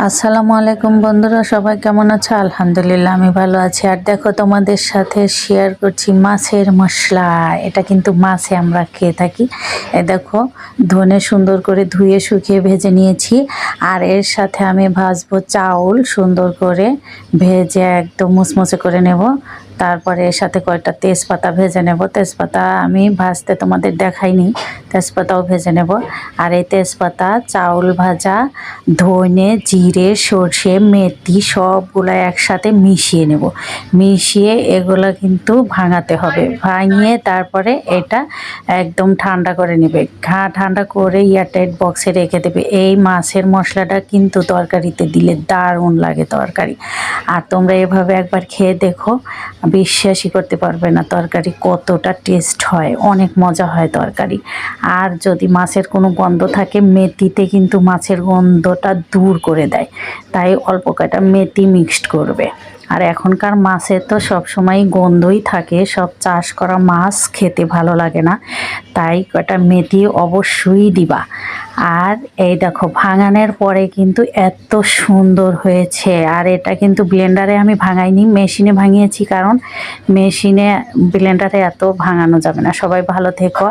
আসসালামু আলাইকুম বন্ধুরা, সবাই কেমন আছো? আলহামদুলিল্লাহ আমি ভালো আছি। আর দেখো, তোমাদের সাথে শেয়ার করছি মাছের মশলা। এটা কিন্তু মাছে আমরা খেয়ে থাকি। দেখো, ধনে সুন্দর করে ধুয়ে শুকিয়ে ভেজে নিয়েছি। আর এর সাথে আমি ভাজবো চাউল, সুন্দর করে ভেজে একদম মুচমুচে করে নেব। তারপরে এর সাথে কয়েকটা তেজপাতা ভেজে নেব। তেজপাতা আমি ভাজতে তোমাদের দেখাইনি, তেজপাতাও ভেজে নেব। আর এই তেজপাতা, চাউল ভাজা, ধনে, জিরে, সর্ষে, মেথি সবগুলো একসাথে মিশিয়ে নেব। মিশিয়ে এগুলো কিন্তু ভাঙাতে হবে। ভাঙিয়ে তারপরে এটা একদম ঠান্ডা করে নেবে। ঠান্ডা করে এয়ারটাইট বক্সে রেখে দেবে। এই মাছের মশলাটা কিন্তু তরকারিতে দিলে দারুণ লাগে তরকারি। আর তোমরা এভাবে একবার খেয়ে দেখো, বিশ্বাসই করতে পারবে না তরকারি কতটা টেস্ট হয়, অনেক মজা হয় তরকারি। আর যদি মাছের কোনো গন্ধ থাকে, মেথিতে কিন্তু মাছের গন্ধটা দূর করে দেয়। তাই অল্প কয়টা মেথি মিক্সড করবে। আর এখনকার মাছের তো সবসময় গন্ধই থাকে, সব চাষ করা মাছ খেতে ভালো লাগে না, তাই কয়টা মেথি অবশ্যই দিবা। আর এই দেখো, ভাঙানোর পরে কিন্তু এত সুন্দর হয়েছে। আর এটা কিন্তু ব্লেন্ডারে আমি ভাঙাইনি, মেশিনে ভাঙিয়েছি, কারণ মেশিনে ব্লেন্ডারে এত ভাঙানো যাবে না। সবাই ভালো থেকো।